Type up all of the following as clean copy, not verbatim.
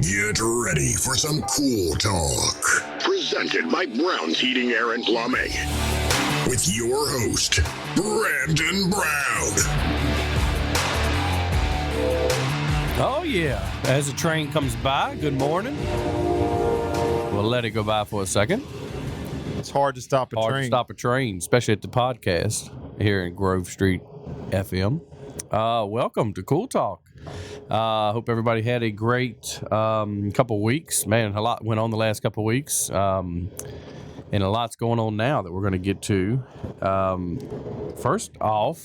Get ready for some cool talk. Presented by Brown's Heating, Air, and Plumbing. With your host, Brandon Brown. Oh, yeah. As the train comes by, good morning. We'll let it go by for a second. It's hard to stop a Hard train. to stop a train, especially at the podcast here in Grove Street FM. Welcome to Cool Talk. Hope everybody had a great couple weeks. Man, a lot went on the last couple weeks. And a lot's going on now that we're going to get to. First off,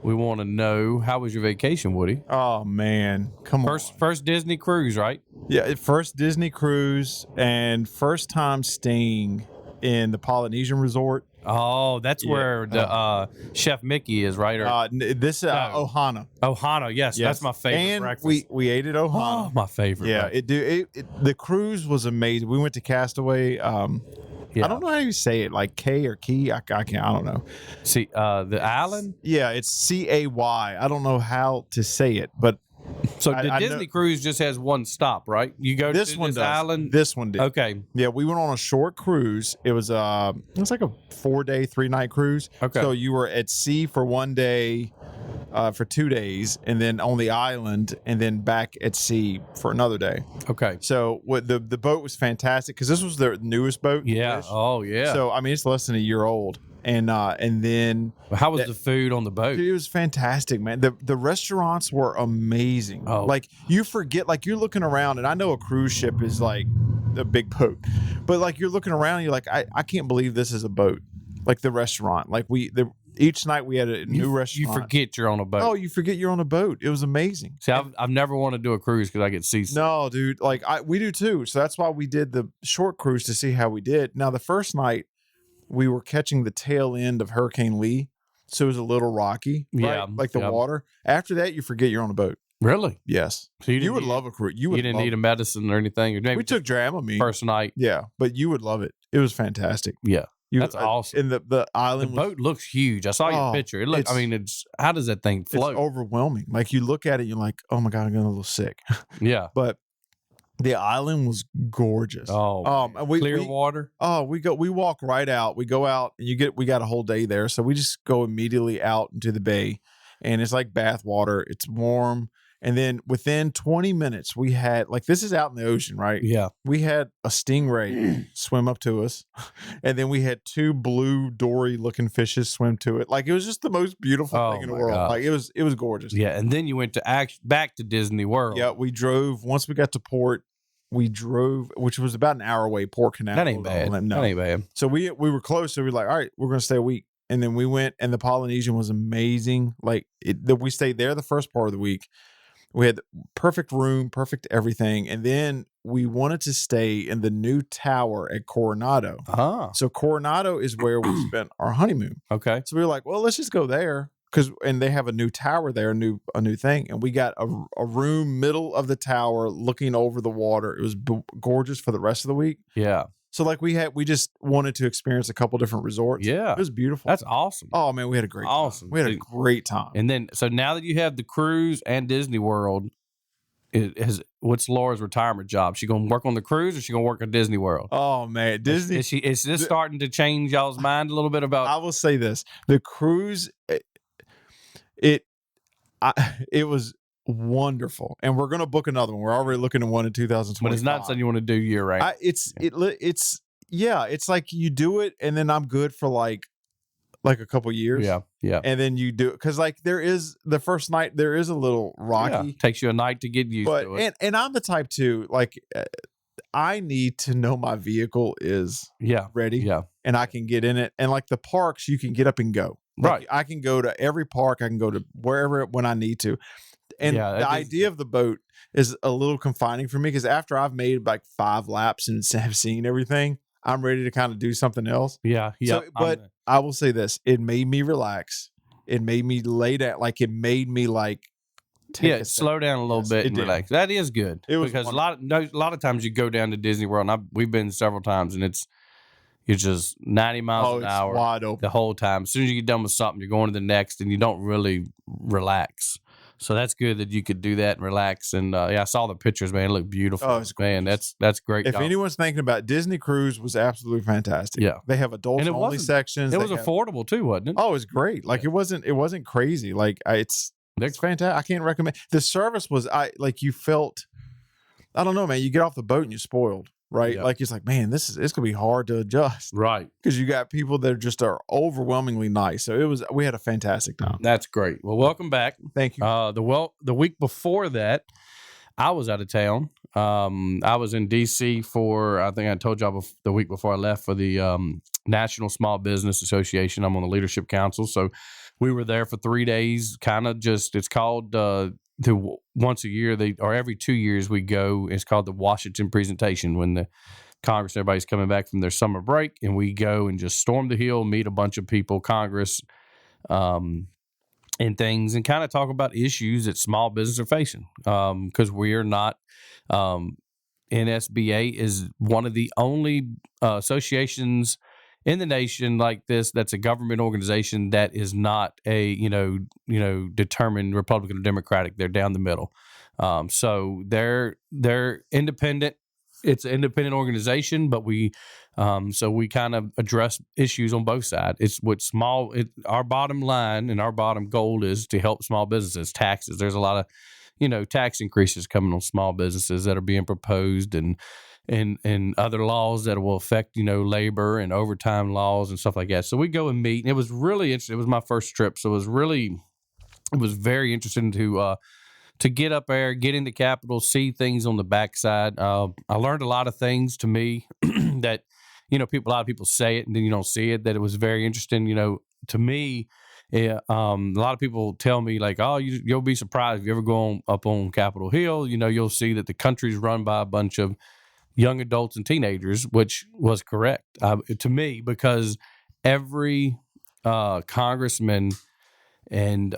we want to know, how was your vacation, Woody? Oh man, come on. First Disney cruise, right? Yeah, first Disney cruise and first time staying in the Polynesian resort. Oh, that's where the Chef Mickey is, right? Or Ohana. Ohana, yes, that's my favorite and breakfast. we ate at Ohana. Oh, my favorite. Yeah, breakfast. the cruise was amazing. We went to Castaway. Yeah. I don't know how you say it, like K or Key. I don't know. See, the island. Yeah, it's CAY. I don't know how to say it, but So the Disney cruise just has one stop, right? You go this to one this does. island. This one did. Okay. Yeah, we went on a short cruise. It was like a 4-day, 3-night cruise. Okay. So you were at sea for 1 day, for 2 days, and then on the island, and then back at sea for another day. Okay. So what the boat was fantastic because this was their newest boat. Yeah. Fish. Oh, yeah. So I mean, it's less than a year old, and then How was the food on the boat? dude, it was fantastic, man. The restaurants were amazing. Oh. Like you forget, like you're looking around, and I know a cruise ship is like a big boat, but like you're looking around, and you're like, I can't believe this is a boat. Like the restaurant, like each night we had a new restaurant. You forget you're on a boat. Oh, you forget you're on a boat. It was amazing. See, I've never wanted to do a cruise because I get seasick. No, dude, like we do too. So that's why we did the short cruise to see how we did. Now the first night we were catching the tail end of Hurricane Lee, so it was a little rocky. Right? Yeah, like the yeah. water. After that, you forget you're on a boat. Really? Yes. So You would love a cruise. You didn't need a medicine or anything? Or maybe We took Dramamine. first night. Yeah, but you would love it. It was fantastic. Yeah. You, That's awesome. And the The island was boat looks huge. I saw your Oh, picture. It looks. I it's- mean, it's how does that thing it's float? overwhelming. Like you look at it, you're like, oh my god, I'm getting a little sick. Yeah. But the island was gorgeous. Oh, and we clear water. we walk right out. We go out and we got a whole day there. So we just go immediately out into the bay, and it's like bath water. It's warm. And then within 20 minutes, we had, like, this is out in the ocean, right? Yeah. We had a stingray swim up to us. And then we had 2 blue dory looking fishes swim to it. Like, it was just the most beautiful Oh thing in the my world. gosh. Like, it was gorgeous. Yeah. And then you went to back to Disney World. Yeah, we drove. Once we got to port, we drove, which was about an hour away, Port Canal. That ain't bad. No. That ain't bad. So we were close. So we were like, all right, we're going to stay a week. And then we went, and the Polynesian was amazing. Like, we stayed there the first part of the week. We had perfect room, perfect everything. And then we wanted to stay in the new tower at Coronado. Ah. So Coronado is where we spent our honeymoon. Okay. So we were like, well, let's just go there. And they have a new tower there, a new thing. And we got a room middle of the tower looking over the water. It was gorgeous for the rest of the week. Yeah. So like we just wanted to experience a couple different resorts. Yeah. It was beautiful. That's awesome. Oh man, we had a great Awesome. time. We had a great time. And then, so now that you have the cruise and Disney World, what's Laura's retirement job? She gonna work on the cruise, or she gonna work at Disney World? Oh man, Disney. Is this starting to change y'all's mind a little bit about? I will say this: the cruise, it was wonderful, and we're gonna book another one. We're already looking at one in 2020. But it's not something you want to do year round. It's like you do it, and then I'm good for like a couple years. Yeah. And then you do it because like the first night there is a little rocky. Yeah. Takes you a night to get used to it. And I'm the type too, like I need to know my vehicle is ready. Yeah. And I can get in it. And like the parks, you can get up and go. Like, Right. I can go to every park. I can go to wherever when I need to. And the idea of the boat is a little confining for me because after I've made like 5 laps and have seen everything, I'm ready to kind of do something else. Yeah. So, but I will say this: it made me relax. It made me lay down. Like it made me like slow down a little bit and relax. That is good. It was because a lot of times you go down to Disney World, and we've been several times, and you're just 90 miles an hour wide open the whole time. As soon as you get done with something, you're going to the next, and you don't really relax. So that's good that you could do that and relax. And yeah, I saw the pictures, man. It looked beautiful. Oh, it's man. gorgeous. That's great. If anyone's thinking about Disney Cruise, was absolutely fantastic. Yeah. They have adults And it only wasn't- sections. it They was have- affordable too, wasn't it? Oh, it was great. Like it wasn't crazy. Like it's fantastic. I can't recommend. The service was you felt, I don't know, man. You get off the boat and you're spoiled, right? Yeah. Like it's like, man, it's gonna be hard to adjust Right. because you got people that are overwhelmingly nice. So we had a fantastic time. That's great. Well, welcome back. Thank you. The week before that, I was out of town. I was in D.C. for, I think I told y'all the week before I left, for the National Small Business Association. I'm on the Leadership Council. So we were there for 3 days, kind of just, it's called once a year, or every 2 years we go. It's called the Washington Presentation, when the Congress, everybody's coming back from their summer break, and we go and just storm the Hill, meet a bunch of people, Congress, and things, and kind of talk about issues that small business are facing. Because we are not, NSBA is one of the only associations in the nation like this that's a government organization that is not a determined Republican or Democratic. They're down the middle. So they're independent. It's an independent organization, but we kind of address issues on both sides. It's our bottom line and our bottom goal is to help small businesses. Taxes. There's a lot of, tax increases coming on small businesses that are being proposed, and other laws that will affect, labor and overtime laws and stuff like that. So we go and meet, and it was really interesting. It was my first trip, so it was very interesting to get up there, get in the Capitol, see things on the backside. I learned a lot of things, to me, that, a lot of people say it and then you don't see it, that it was very interesting. To me, a lot of people tell me like, oh, you'll be surprised if you ever go up on Capitol Hill, you'll see that the country's run by a bunch of young adults and teenagers, which was correct to me, because every congressman and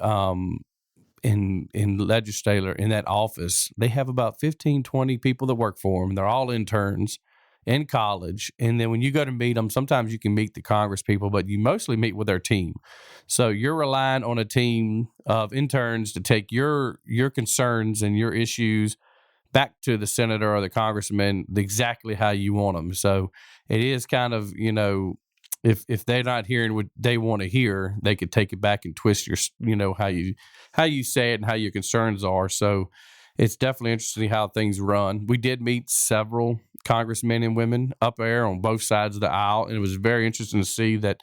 in legislator in that office, they have about 15, 20 people that work for them. They're all interns in college. And then when you go to meet them, sometimes you can meet the Congress people, but you mostly meet with their team. So you're relying on a team of interns to take your concerns and your issues back to the senator or the congressman exactly how you want them. So it is kind of, if they're not hearing what they want to hear, they could take it back and twist your, how you say it and how your concerns are. So it's definitely interesting how things run. We did meet several congressmen and women up there on both sides of the aisle, and it was very interesting to see that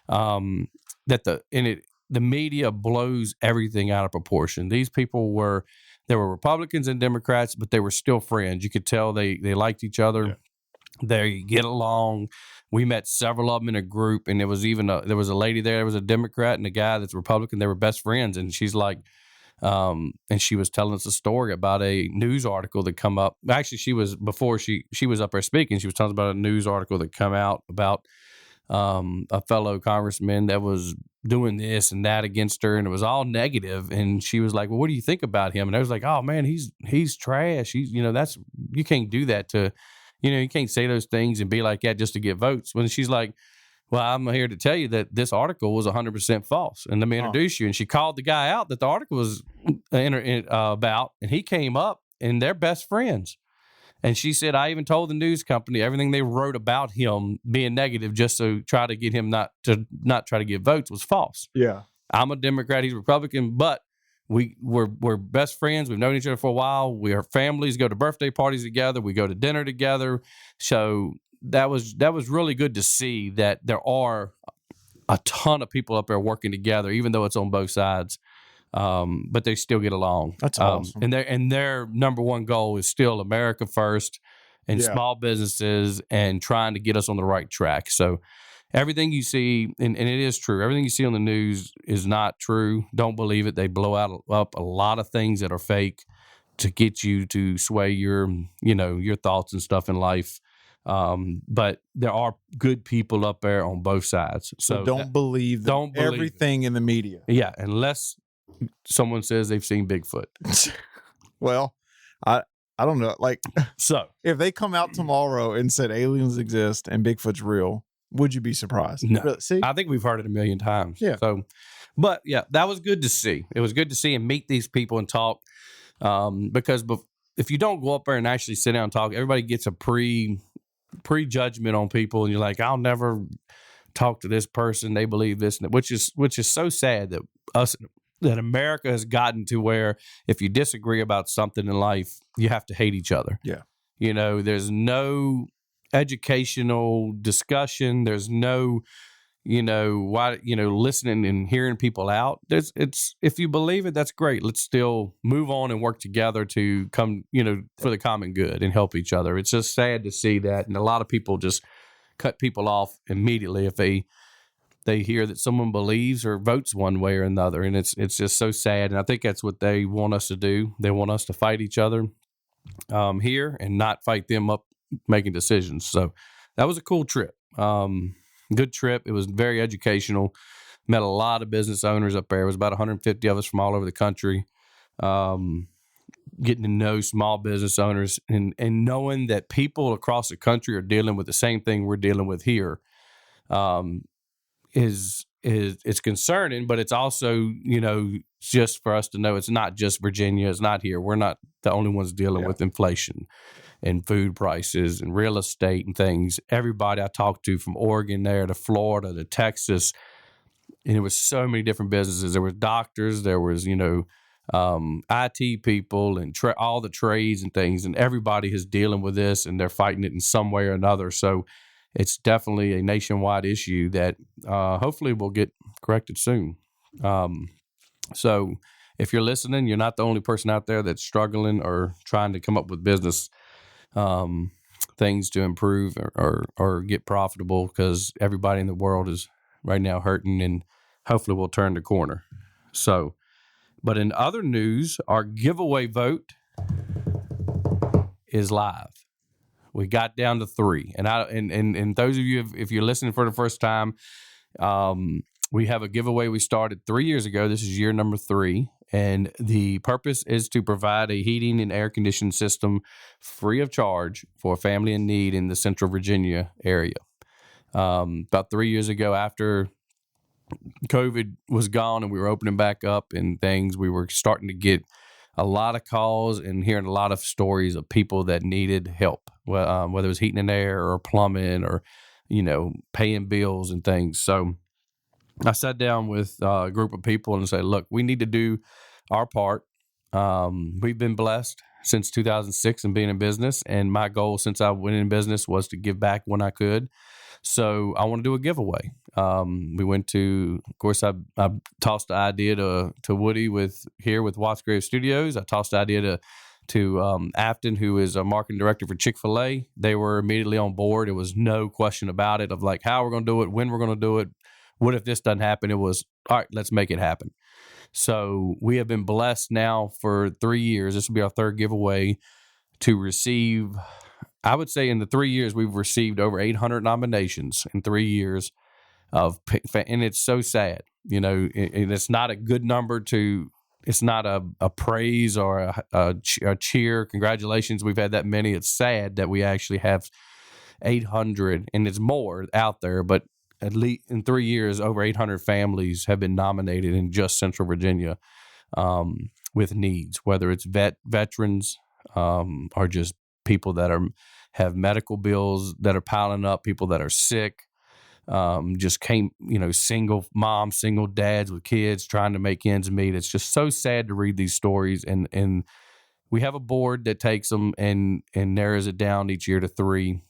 the media blows everything out of proportion. These people were Republicans and Democrats, but they were still friends. You could tell they liked each other. Yeah. They get along. We met several of them in a group, and there was a lady there. There was a Democrat and a guy that's Republican. They were best friends, and she's like, and she was telling us a story about a news article that come up. Actually, she was up there speaking. She was telling us about a news article that come out about a fellow congressman that was doing this and that against her, and it was all negative. And she was like, "Well, what do you think about him?" And I was like, "Oh man, he's trash. That's, you can't do that to." You can't say those things and be like that just to get votes. When she's like, well, I'm here to tell you that this article was 100% false. And let me introduce you. And she called the guy out that the article was about, and he came up, and they're best friends. And she said, I even told the news company everything they wrote about him being negative just to try to get him not try to get votes was false. Yeah. I'm a Democrat, he's a Republican, but we're best friends. We've known each other for a while. We are families, go to birthday parties together. We go to dinner together. So that was really good to see that there are a ton of people up there working together, even though it's on both sides. But they still get along. That's awesome. And their number one goal is still America first and small businesses and trying to get us on the right track. So everything you see, and it is true, everything you see on the news is not true. Don't believe it. They blow up a lot of things that are fake to get you to sway your thoughts and stuff in life. But there are good people up there on both sides. So don't believe everything in the media. Yeah, unless someone says they've seen Bigfoot. Well, I don't know. Like, so if they come out tomorrow and said aliens exist and Bigfoot's real, would you be surprised? No. Really? See, I think we've heard it a million times. Yeah. So, But yeah, that was good to see. It was good to see and meet these people and talk. Because if you don't go up there and actually sit down and talk, everybody gets a prejudgment on people, and you're like, I'll never talk to this person. They believe this, which is so sad that America has gotten to where if you disagree about something in life, you have to hate each other. Yeah. There's no educational discussion. There's no, listening and hearing people out. If you believe it, that's great. Let's still move on and work together to come, for the common good and help each other. It's just sad to see that. And a lot of people just cut people off immediately if they hear that someone believes or votes one way or another. And it's just so sad. And I think that's what they want us to do. They want us to fight each other here and not fight them up making decisions. So that was a cool trip. Good trip. It was very educational. Met a lot of business owners up there. It was about 150 of us from all over the country. Getting to know small business owners and knowing that people across the country are dealing with the same thing we're dealing with here is it's concerning, but it's also, just for us to know it's not just Virginia. It's not here. We're not the only ones dealing with inflation and food prices and real estate and things. Everybody I talked to from Oregon there to Florida to Texas, and it was so many different businesses. There were doctors, there was, IT people and all the trades and things, and everybody is dealing with this and they're fighting it in some way or another. So it's definitely a nationwide issue that hopefully will get corrected soon. So if you're listening, you're not the only person out there that's struggling or trying to come up with business things to improve or get profitable, because everybody in the world is right now hurting, and hopefully we'll turn the corner. So, but in other news, our giveaway vote is live. We got down to 3, and those of you, if you're listening for the first time, we have a giveaway we started 3 years ago. This is year number 3, and the purpose is to provide a heating and air conditioning system free of charge for a family in need in the Central Virginia area. About 3 years ago, after COVID was gone and we were opening back up and things, we were starting to get a lot of calls and hearing a lot of stories of people that needed help, whether it was heating and air or plumbing or, paying bills and things. So I sat down with a group of people and said, look, we need to do our part. We've been blessed since 2006 and being in business. And my goal since I went in business was to give back when I could. So I want to do a giveaway. We went to, of course, I tossed the idea to Woody with Wattsgrave Studios. I tossed the idea to Afton, who is a marketing director for Chick-fil-A. They were immediately on board. It was no question about it of like how we're going to do it, when we're going to do it. What if this doesn't happen? It was, all right, let's make it happen. So we have been blessed now for 3 years. This will be our 3rd giveaway to receive. I would say in the 3 years, we've received over 800 nominations in 3 years and it's so sad, and it's not a good number it's not a praise or a cheer. Congratulations. We've had that many. It's sad that we actually have 800 and it's more out there, but at least in 3 years, over 800 families have been nominated in just Central Virginia with needs, whether it's veterans or just people that have medical bills that are piling up, people that are sick, just came, single moms, single dads with kids trying to make ends meet. It's just so sad to read these stories. And we have a board that takes them and narrows it down each year to 3.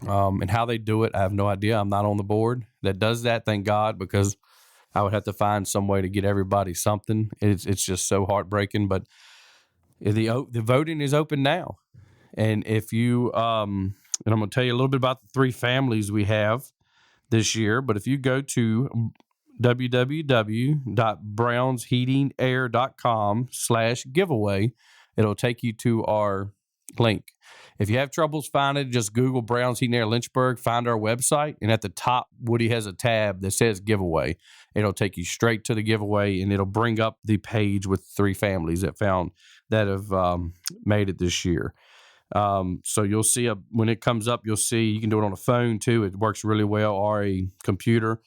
And how they do it, I have no idea. I'm not on the board that does that, thank God, because I would have to find some way to get everybody something. It's just so heartbreaking. But the voting is open now. And if you, and I'm going to tell you a little bit about the 3 families we have this year, but if you go to www.brownsheatingair.com/giveaway, it'll take you to our link. If you have troubles finding it, just Google Brown's Heating Air Lynchburg, find our website, and at the top, Woody has a tab that says giveaway. It'll take you straight to the giveaway, and it'll bring up the page with 3 families that have made it this year. So you'll see when it comes up, you'll see you can do it on a phone too. It works really well, or a computer.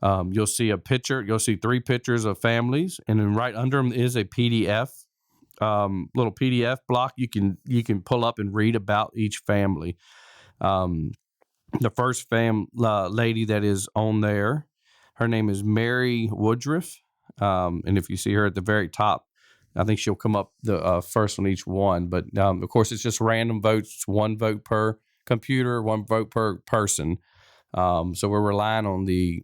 You'll see a picture. You'll see 3 pictures of families, and then right under them is a PDF, little PDF block you can pull up and read about each family. The first lady that is on there, her name is Mary Woodruff, and if you see her at the very top, I think she'll come up the first on each one. But of course, it's just random votes. It's 1 vote per computer, 1 vote per person. So we're relying on the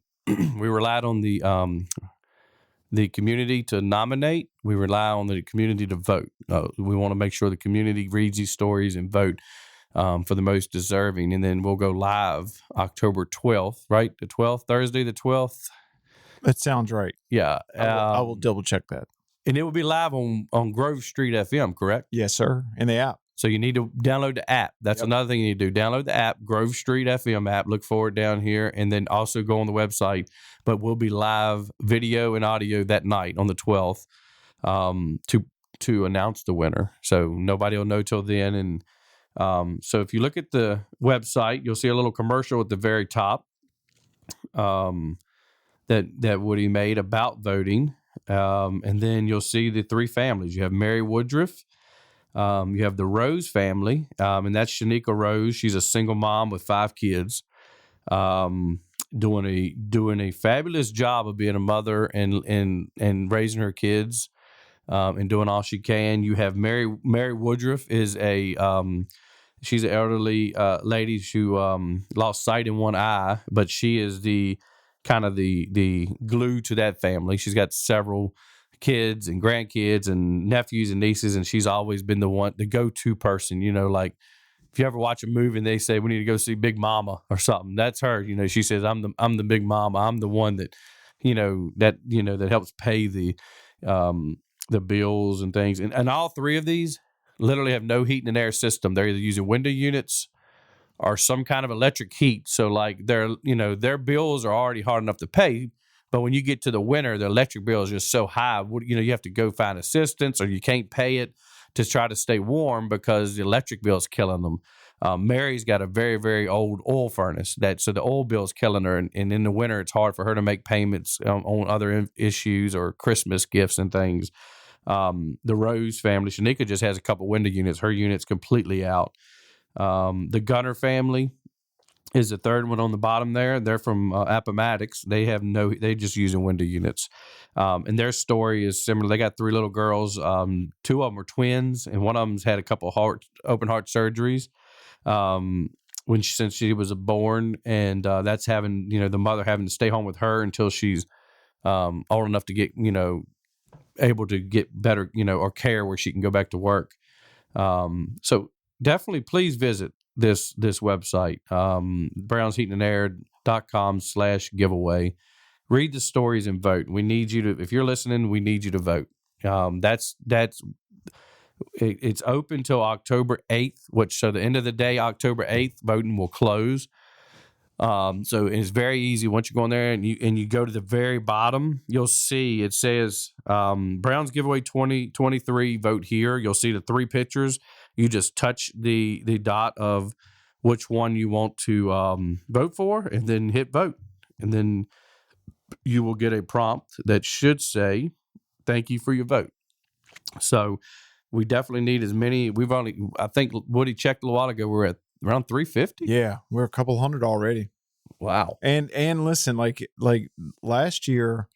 the community to nominate. We rely on the community to vote. We want to make sure the community reads these stories and vote for the most deserving. And then we'll go live October 12th, right? The 12th, Thursday, the 12th. That sounds right. Yeah. I will double check that. And it will be live on Grove Street FM, correct? Yes, sir. In the app. So you need to download the app. That's another thing you need to do. Download the app, Grove Street FM app. Look for it down here, and then also go on the website. But we'll be live video and audio that night on the 12th to announce the winner. So nobody will know till then. And so if you look at the website, you'll see a little commercial at the very top that Woody made about voting. And then you'll see the 3 families. You have Mary Woodruff. You have the Rose family, and that's Shanika Rose. She's a single mom with 5 kids, doing a fabulous job of being a mother and raising her kids, and doing all she can. You have Mary Woodruff is she's an elderly lady who lost sight in one eye, but she is the glue to that family. She's got several kids and grandkids and nephews and nieces, and she's always been the go-to person. Like if you ever watch a movie and they say we need to go see Big Mama or something, that's her. She says I'm the Big Mama. I'm the one that that helps pay the bills and things. And all 3 of these literally have no heat and air system. They're either using window units or some kind of electric heat. So like their bills are already hard enough to pay. But when you get to the winter, the electric bill is just so high. You have to go find assistance, or you can't pay it to try to stay warm because the electric bill is killing them. Mary's got a very, very old oil furnace, so the oil bill is killing her. And in the winter, it's hard for her to make payments on other issues or Christmas gifts and things. The Rose family, Shanika just has a couple window units. Her unit's completely out. The Gunner family is the 3rd one on the bottom there. They're from Appomattox. They just using window units. And their story is similar. They got 3 little girls. 2 of them were twins, and one of them's had a couple open heart surgeries since she was born. And that's having, the mother having to stay home with her until she's old enough to get, able to get better, or care where she can go back to work. So definitely please visit this website, brownsheatingandair.com/giveaway. Read the stories and vote. We need you to, if you're listening, we need you to vote. It's open till October 8th, so the end of the day, October 8th, voting will close. So it's very easy. Once you go in there and you go to the very bottom, you'll see it says Browns Giveaway 2023, vote here. You'll see the 3 pictures. You just touch the dot of which one you want to vote for, and then hit vote. And then you will get a prompt that should say, "Thank you for your vote." So we definitely need as many. I think Woody checked a while ago. We're at around 350. Yeah, we're a couple hundred already. Wow. And listen, like last year,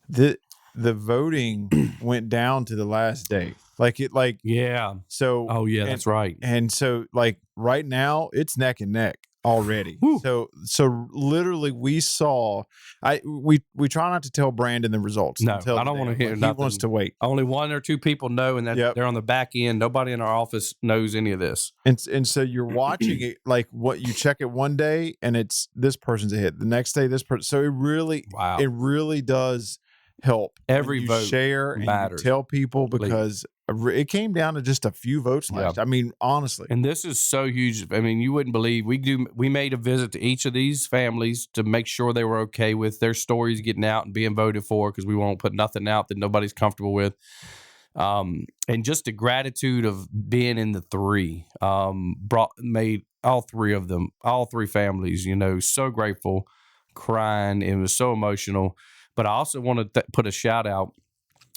the voting went down to the last day. Yeah. So that's right. And so right now it's neck and neck already. So literally we saw. We try not to tell Brandon the results. No, I don't want to hear. He wants to wait. Only 1 or 2 people know, and they're on the back end. Nobody in our office knows any of this. And so you're watching it like what you check it one day, and it's this person's a hit. The next day, this person. So it really does help. Every vote share and matters. You tell people because it came down to just a few votes last. I mean, honestly. And this is so huge. I mean, you wouldn't believe we made a visit to each of these families to make sure they were okay with their stories getting out and being voted for, because we won't put nothing out that nobody's comfortable with. And just the gratitude of being in the 3 made all 3 of them, all 3 families, so grateful. crying. It was so emotional. But I also want to put a shout out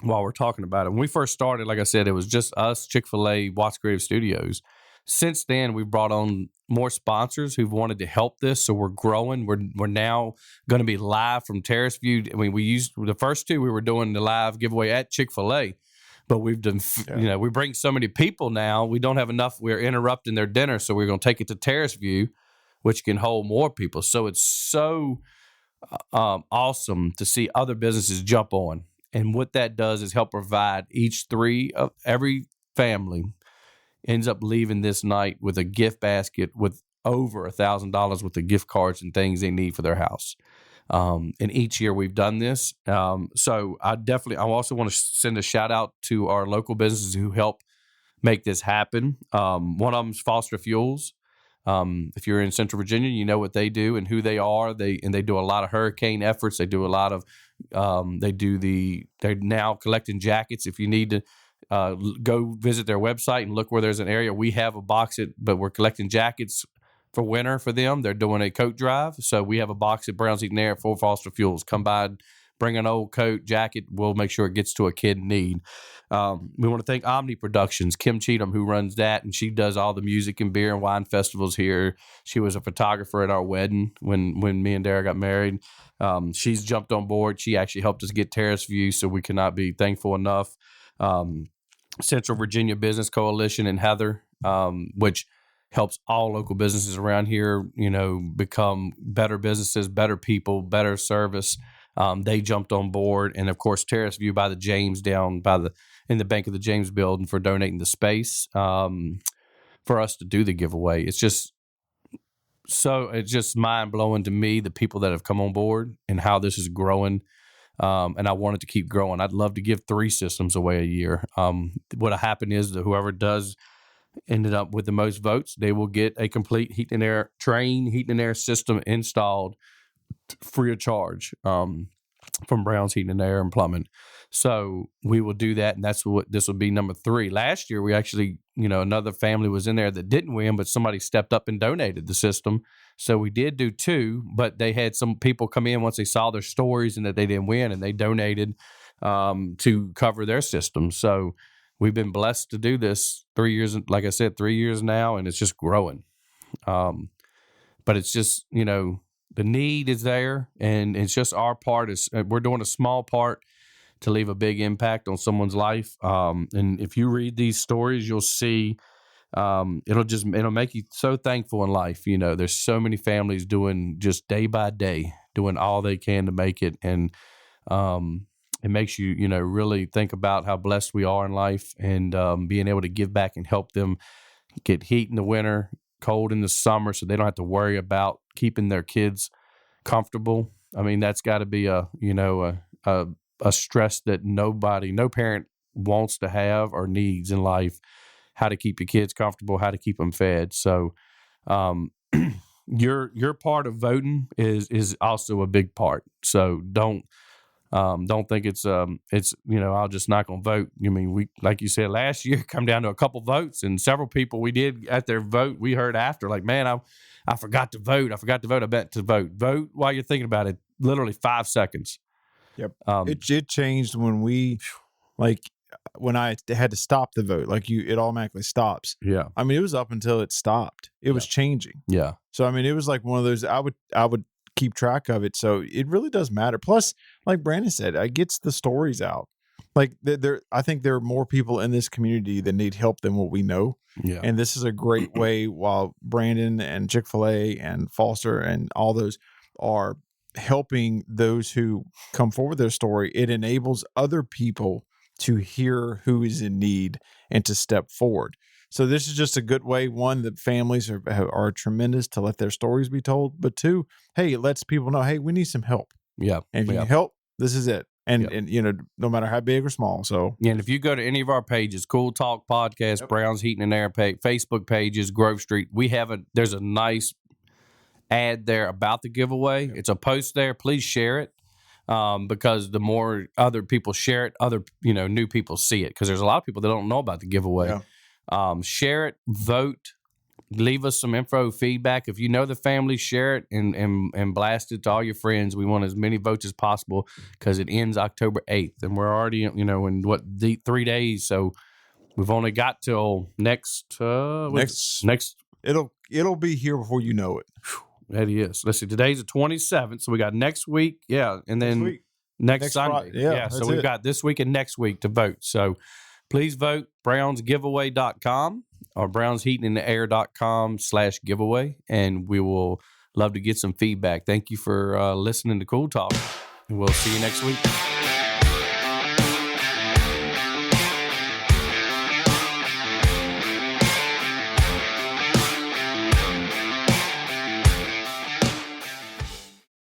while we're talking about it. When we first started, like I said, it was just us, Chick-fil-A, Watts Creative Studios. Since then, we've brought on more sponsors who've wanted to help this. So we're growing. We're now going to be live from Terrace View. I mean, we used the first two, we were doing the live giveaway at Chick-fil-A. But we've done, we bring so many people now, we don't have enough. We're interrupting their dinner. So we're going to take it to Terrace View, which can hold more people. So it's so awesome to see other businesses jump on. And what that does is help provide every family ends up leaving this night with a gift basket with over $1,000 worth of gift cards and things they need for their house. And each year we've done this. So I also want to send a shout out to our local businesses who help make this happen. One of them is Foster Fuels. If you're in Central Virginia, you know what they do and who they are. They do a lot of hurricane efforts. They do a lot of, they're now collecting jackets. If you need to go visit their website and look where there's an area, we have a box but we're collecting jackets for winter for them. They're doing a coat drive. So we have a box at Brown's Heating Air for Foster Fuels. Come by, bring an old coat, jacket. We'll make sure it gets to a kid in need. We want to thank Omni Productions, Kim Cheatham, who runs that, and she does all the music and beer and wine festivals here. She was a photographer at our wedding when me and Dara got married. She's jumped on board. She actually helped us get Terrace View, so we cannot be thankful enough. Central Virginia Business Coalition and Heather, which helps all local businesses around here, become better businesses, better people, better service. They jumped on board. And of course, Terrace View by the James down in the Bank of the James building for donating the space, for us to do the giveaway. It's just mind blowing to me, the people that have come on board and how this is growing. And I want it to keep growing. I'd love to give 3 systems away a year. What'll happen is that whoever ended up with the most votes, they will get a complete heat and air system installed free of charge from Brown's Heating and Air and Plumbing. So we will do that, and that's what this will be number 3. Last year, we actually, another family was in there that didn't win, but somebody stepped up and donated the system. So we did do 2, but they had some people come in once they saw their stories and that they didn't win, and they donated to cover their system. So we've been blessed to do this 3 years, like I said, 3 years now, and it's just growing. But it's just, the need is there, and it's just our part. We're doing a small part to leave a big impact on someone's life. And if you read these stories, you'll see it'll make you so thankful in life. There's so many families doing just day by day, doing all they can to make it. And it makes you, really think about how blessed we are in life, and being able to give back and help them get heat in the winter, cold in the summer, so they don't have to worry about keeping their kids comfortable. I mean, that's got to be a stress that no parent wants to have or needs in life. How to keep your kids comfortable, how to keep them fed. So, your part of voting is also a big part. So don't think it's I'll just not gonna vote. We, like you said, last year come down to a couple votes, and several people we did at their vote, we heard after, like, man, I forgot to vote. I meant to vote. Vote while you're thinking about it. Literally 5 seconds. Yep. It changed when I had to stop the vote. It automatically stops. Yeah. I mean, it was up until it stopped. It was changing. Yeah. So I mean, it was like one of those. I would keep track of it. So it really does matter. Plus, like Brandon said, it gets the stories out. Like I think there are more people in this community that need help than what we know. Yeah. And this is a great way, while Brandon and Chick-fil-A and Foster and all those are helping those who come forward with their story, it enables other people to hear who is in need and to step forward. So this is just a good way. One, the families are tremendous to let their stories be told. But 2, hey, it lets people know, hey, we need some help. Yeah. And if you can help, this is it. And no matter how big or small. So yeah, and if you go to any of our pages, Cool Talk Podcast, Brown's Heating and Air Facebook pages, Grove Street, there's a nice ad there about the giveaway. Yep. It's a post there. Please share it. Because the more other people share it, new people see it. Because there's a lot of people that don't know about the giveaway. Yeah. Share it, vote, leave us some info, feedback. If you know the family, share it and blast it to all your friends. We want as many votes as possible because it ends October 8th, and we're already, in 3 days. So we've only got till next. It'll be here before you know it. That is. Let's see. Today's the 27th, so we got next week. Yeah, and then next Sunday. Yeah. So we've got this week and next week to vote. So please vote. BrownsGiveaway.com or BrownsHeatingInTheAir.com/giveaway, and we will love to get some feedback. Thank you for listening to Cool Talk, and we'll see you next week.